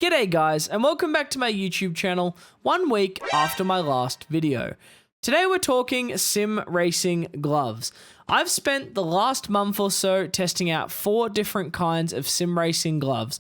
G'day guys, and welcome back to my YouTube channel 1 week after my last video. Today we're talking sim racing gloves. I've spent the last month or so testing out 4 different kinds of sim racing gloves.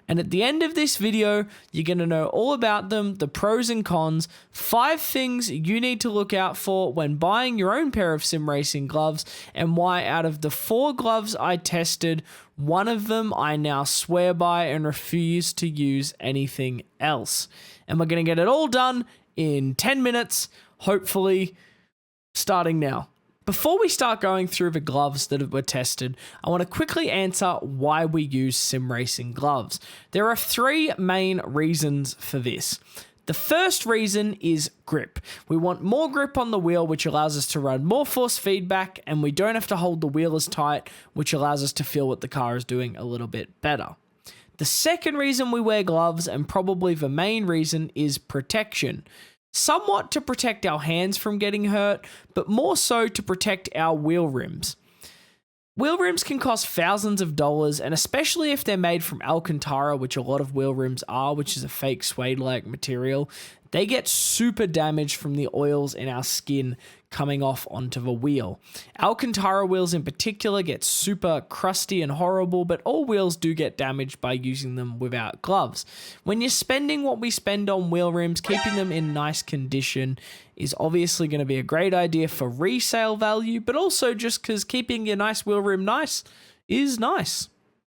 And at the end of this video, you're going to know all about them, the pros and cons, 5 things you need to look out for when buying your own pair of sim racing gloves, and why out of the 4 gloves I tested, one of them I now swear by and refuse to use anything else. And we're going to get it all done in 10 minutes, hopefully, starting now. Before we start going through the gloves that were tested, I want to quickly answer why we use sim racing gloves. There are 3 main reasons for this. The first reason is grip. We want more grip on the wheel, which allows us to run more force feedback, and we don't have to hold the wheel as tight, which allows us to feel what the car is doing a little bit better. The second reason we wear gloves, and probably the main reason, is protection. Somewhat to protect our hands from getting hurt, but more so to protect our wheel rims. Wheel rims can cost thousands of dollars, and especially if they're made from Alcantara, which a lot of wheel rims are, which is a fake suede-like material, they get super damaged from the oils in our skin coming off onto the wheel. Alcantara wheels in particular get super crusty and horrible, but all wheels do get damaged by using them without gloves. When you're spending what we spend on wheel rims, keeping them in nice condition is obviously going to be a great idea for resale value, but also just because keeping your nice wheel rim nice is nice.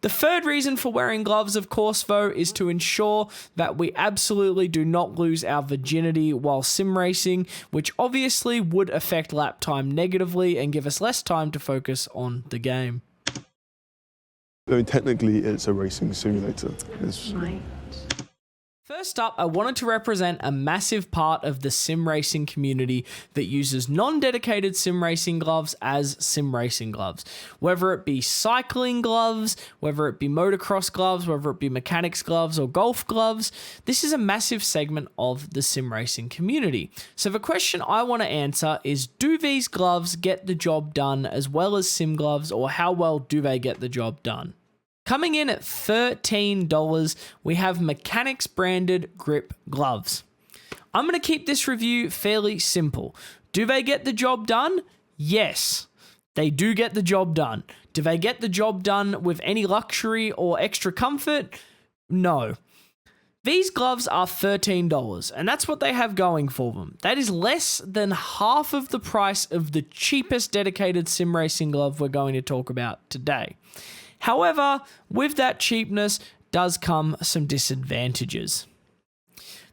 The third reason for wearing gloves, of course, though, is to ensure that we absolutely do not lose our virginity while sim racing, which obviously would affect lap time negatively and give us less time to focus on the game. I mean, technically, it's a racing simulator. Right. First up, I wanted to represent a massive part of the sim racing community that uses non-dedicated sim racing gloves as sim racing gloves. Whether it be cycling gloves, whether it be motocross gloves, whether it be mechanics gloves or golf gloves, this is a massive segment of the sim racing community. So the question I want to answer is, do these gloves get the job done as well as sim gloves, or how well do they get the job done? Coming in at $13, we have Mechanics branded grip gloves. I'm going to keep this review fairly simple. Do they get the job done? Yes, they do get the job done. Do they get the job done with any luxury or extra comfort? No. These gloves are $13, and that's what they have going for them. That is less than half of the price of the cheapest dedicated sim racing glove we're going to talk about today. However, with that cheapness does come some disadvantages.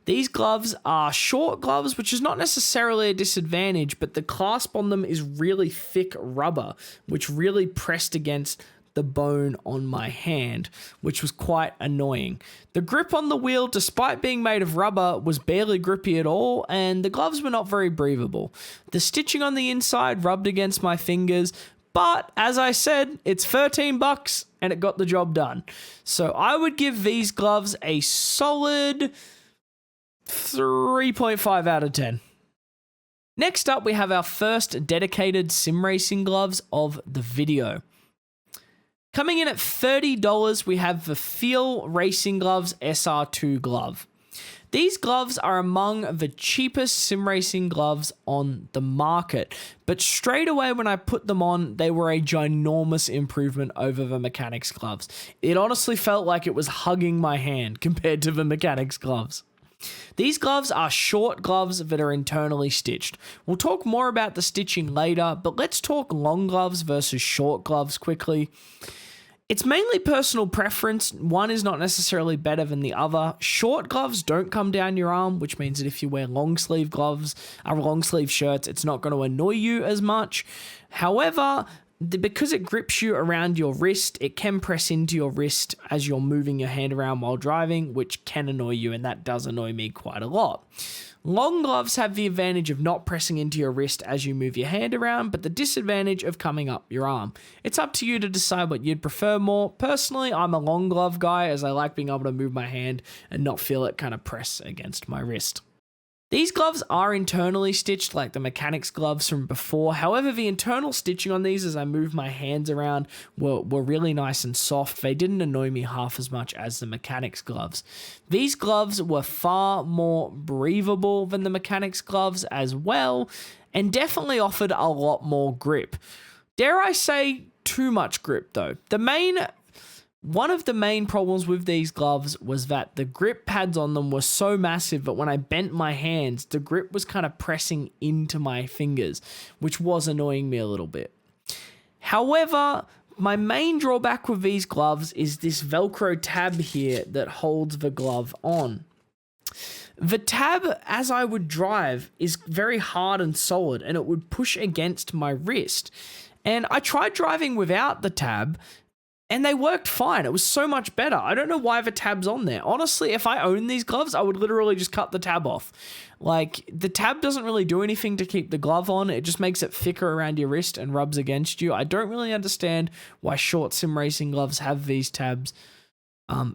These gloves are short gloves, which is not necessarily a disadvantage, but the clasp on them is really thick rubber, which really pressed against the bone on my hand, which was quite annoying. The grip on the wheel, despite being made of rubber, was barely grippy at all, and the gloves were not very breathable. The stitching on the inside rubbed against my fingers, but as I said, it's $13 and it got the job done. So I would give these gloves a solid 3.5 out of 10. Next up, we have our first dedicated sim racing gloves of the video. Coming in at $30, we have the Feel Racing Gloves SR2 glove. These gloves are among the cheapest sim racing gloves on the market, but straight away when I put them on, they were a ginormous improvement over the mechanics gloves. It honestly felt like it was hugging my hand compared to the mechanics gloves. These gloves are short gloves that are internally stitched. We'll talk more about the stitching later, but let's talk long gloves versus short gloves quickly. It's mainly personal preference. One is not necessarily better than the other. Short gloves don't come down your arm, which means that if you wear long sleeve gloves or long sleeve shirts, it's not going to annoy you as much. However, because it grips you around your wrist, it can press into your wrist as you're moving your hand around while driving, which can annoy you, and that does annoy me quite a lot. Long gloves have the advantage of not pressing into your wrist as you move your hand around, but the disadvantage of coming up your arm. It's up to you to decide what you'd prefer more. Personally, I'm a long glove guy, as I like being able to move my hand and not feel it kind of press against my wrist. These gloves are internally stitched like the mechanics gloves from before. However, the internal stitching on these as I move my hands around were really nice and soft. They didn't annoy me half as much as the mechanics gloves. These gloves were far more breathable than the mechanics gloves as well, and definitely offered a lot more grip. Dare I say too much grip though. One of the main problems with these gloves was that the grip pads on them were so massive that when I bent my hands, the grip was kind of pressing into my fingers, which was annoying me a little bit. However, my main drawback with these gloves is this Velcro tab here that holds the glove on. The tab, as I would drive, is very hard and solid, and it would push against my wrist. And I tried driving without the tab, and they worked fine. It was so much better. I don't know why the tab's on there. Honestly, if I owned these gloves, I would literally just cut the tab off. Like, the tab doesn't really do anything to keep the glove on. It just makes it thicker around your wrist and rubs against you. I don't really understand why short sim racing gloves have these tabs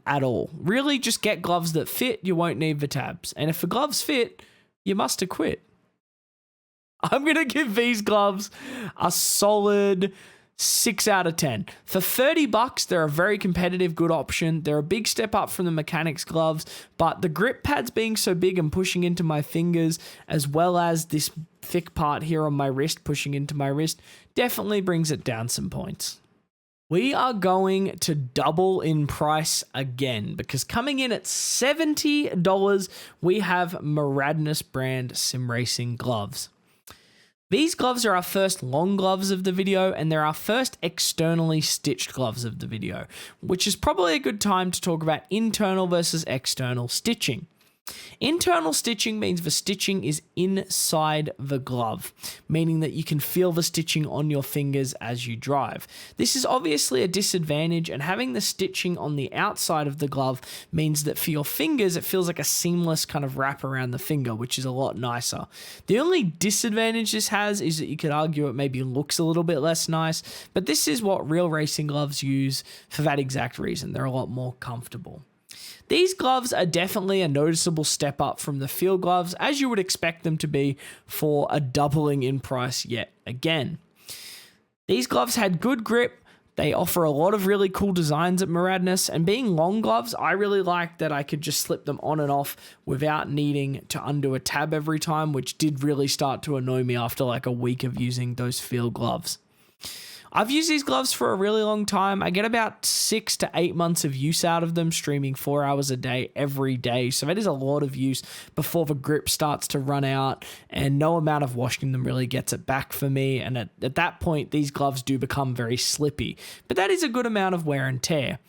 at all. Really, just get gloves that fit. You won't need the tabs. And if the gloves fit, you must have quit. I'm going to give these gloves a solid 6 out of 10. For $30, they're a very competitive, good option. They're a big step up from the mechanics gloves, but the grip pads being so big and pushing into my fingers, as well as this thick part here on my wrist pushing into my wrist, definitely brings it down some points. We are going to double in price again, because coming in at $70, we have Moradness brand sim racing gloves. These gloves are our first long gloves of the video, and they're our first externally stitched gloves of the video, which is probably a good time to talk about internal versus external stitching. Internal stitching means the stitching is inside the glove, meaning that you can feel the stitching on your fingers as you drive. This is obviously a disadvantage, and having the stitching on the outside of the glove means that for your fingers, it feels like a seamless kind of wrap around the finger, which is a lot nicer. The only disadvantage this has is that you could argue it maybe looks a little bit less nice, but this is what real racing gloves use for that exact reason. They're a lot more comfortable. These gloves are definitely a noticeable step up from the field gloves, as you would expect them to be for a doubling in price yet again. These gloves had good grip. They offer a lot of really cool designs at Moradness, and being long gloves, I really like that I could just slip them on and off without needing to undo a tab every time, which did really start to annoy me after like a week of using those field gloves. I've used these gloves for a really long time. I get about 6 to 8 months of use out of them, streaming 4 hours a day, every day. So that is a lot of use before the grip starts to run out, and no amount of washing them really gets it back for me. And at that point, these gloves do become very slippy, but that is a good amount of wear and tear.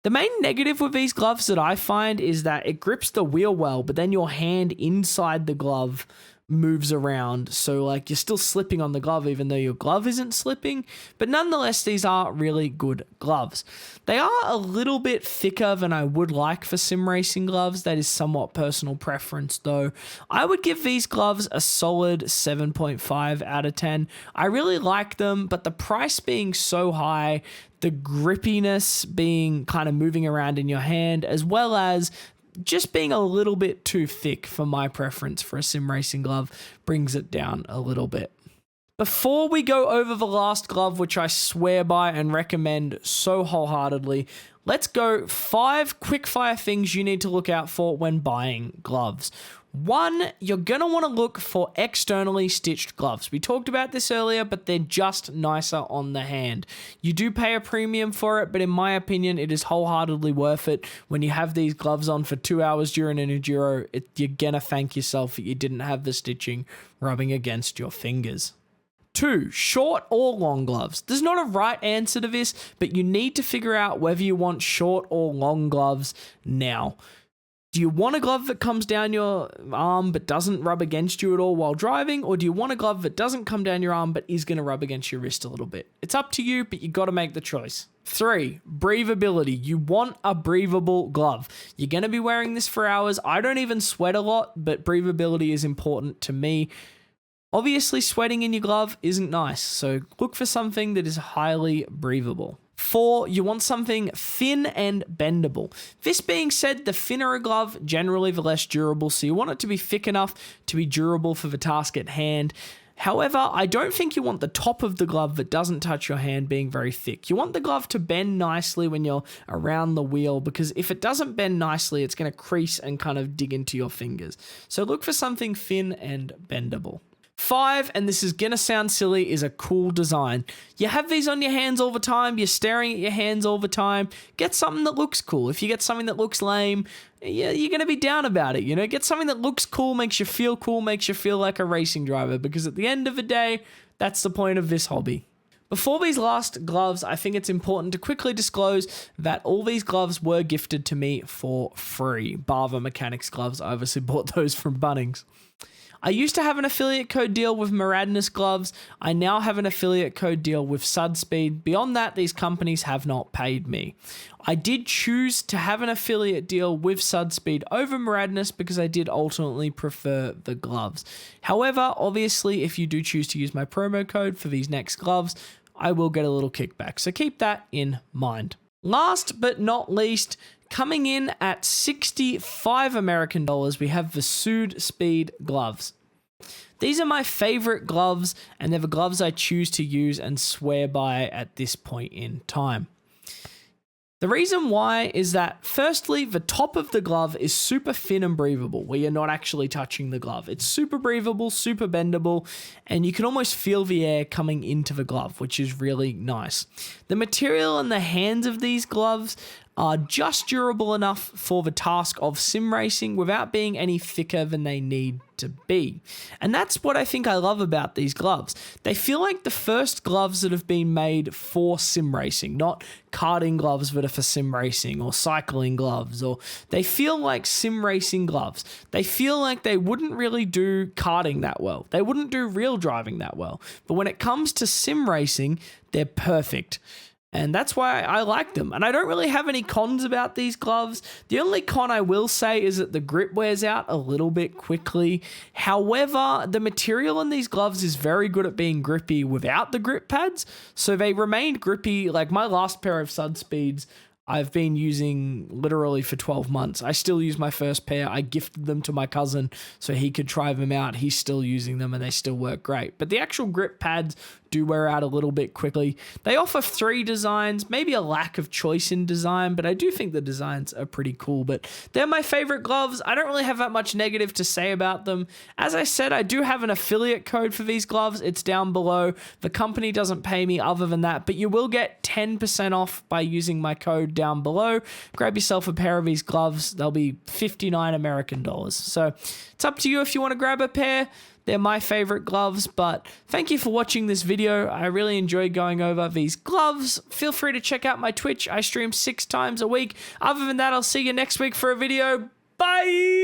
The main negative with these gloves that I find is that it grips the wheel well, but then your hand inside the glove moves around, so like you're still slipping on the glove even though your glove isn't slipping. But nonetheless, these are really good gloves. They are a little bit thicker than I would like for sim racing gloves. That is somewhat personal preference though. I would give these gloves a solid 7.5 out of 10. I really like them, but the price being so high, the grippiness being kind of moving around in your hand, as well as just being a little bit too thick for my preference for a sim racing glove, brings it down a little bit. Before we go over the last glove, which I swear by and recommend so wholeheartedly, let's go 5 quickfire things you need to look out for when buying gloves. 1, you're going to want to look for externally stitched gloves. We talked about this earlier, but they're just nicer on the hand. You do pay a premium for it, but in my opinion, it is wholeheartedly worth it. When you have these gloves on for 2 hours during an enduro, you're going to thank yourself that you didn't have the stitching rubbing against your fingers. 2, short or long gloves. There's not a right answer to this, but you need to figure out whether you want short or long gloves now. Do you want a glove that comes down your arm but doesn't rub against you at all while driving? Or do you want a glove that doesn't come down your arm but is going to rub against your wrist a little bit? It's up to you, but you got to make the choice. 3, breathability. You want a breathable glove. You're going to be wearing this for hours. I don't even sweat a lot, but breathability is important to me. Obviously, sweating in your glove isn't nice, so look for something that is highly breathable. 4, you want something thin and bendable. This being said, the thinner a glove, generally the less durable, so you want it to be thick enough to be durable for the task at hand. However, I don't think you want the top of the glove that doesn't touch your hand being very thick. You want the glove to bend nicely when you're around the wheel, because if it doesn't bend nicely, it's going to crease and kind of dig into your fingers. So look for something thin and bendable. 5, and this is going to sound silly, is a cool design. You have these on your hands all the time, you're staring at your hands all the time. Get something that looks cool. If you get something that looks lame, you're going to be down about it, you know? Get something that looks cool, makes you feel like a racing driver, because at the end of the day, that's the point of this hobby. Before these last gloves, I think it's important to quickly disclose that all these gloves were gifted to me for free. Bar the mechanics gloves, I obviously bought those from Bunnings. I used to have an affiliate code deal with Moradness gloves. I now have an affiliate code deal with Sudspeed. Beyond that, these companies have not paid me. I did choose to have an affiliate deal with Sudspeed over Moradness because I did ultimately prefer the gloves. However, obviously, if you do choose to use my promo code for these next gloves, I will get a little kickback. So keep that in mind. Last but not least, coming in at 65 American dollars, we have the Sudspeed gloves. These are my favorite gloves, and they're the gloves I choose to use and swear by at this point in time. The reason why is that, firstly, the top of the glove is super thin and breathable, where you're not actually touching the glove. It's super breathable, super bendable, and you can almost feel the air coming into the glove, which is really nice. The material on the hands of these gloves are just durable enough for the task of sim racing without being any thicker than they need to be. And that's what I think I love about these gloves. They feel like the first gloves that have been made for sim racing, not karting gloves that are for sim racing, or cycling gloves, or they feel like sim racing gloves. They feel like they wouldn't really do karting that well. They wouldn't do real driving that well. But when it comes to sim racing, they're perfect. And that's why I like them. And I don't really have any cons about these gloves. The only con I will say is that the grip wears out a little bit quickly. However, the material in these gloves is very good at being grippy without the grip pads. So they remained grippy. Like my last pair of Sudspeeds, I've been using literally for 12 months. I still use my first pair. I gifted them to my cousin so he could try them out. He's still using them and they still work great. But the actual grip pads do wear out a little bit quickly. They offer 3 designs, maybe a lack of choice in design, but I do think the designs are pretty cool. But they're my favorite gloves. I don't really have that much negative to say about them. As I said, I do have an affiliate code for these gloves. It's down below. The company doesn't pay me other than that, but you will get 10% off by using my code down below. Grab yourself a pair of these gloves. They'll be 59 American dollars. So it's up to you if you want to grab a pair. They're my favorite gloves, but thank you for watching this video. I really enjoyed going over these gloves. Feel free to check out my Twitch. I stream 6 times a week. Other than that, I'll see you next week for a video. Bye!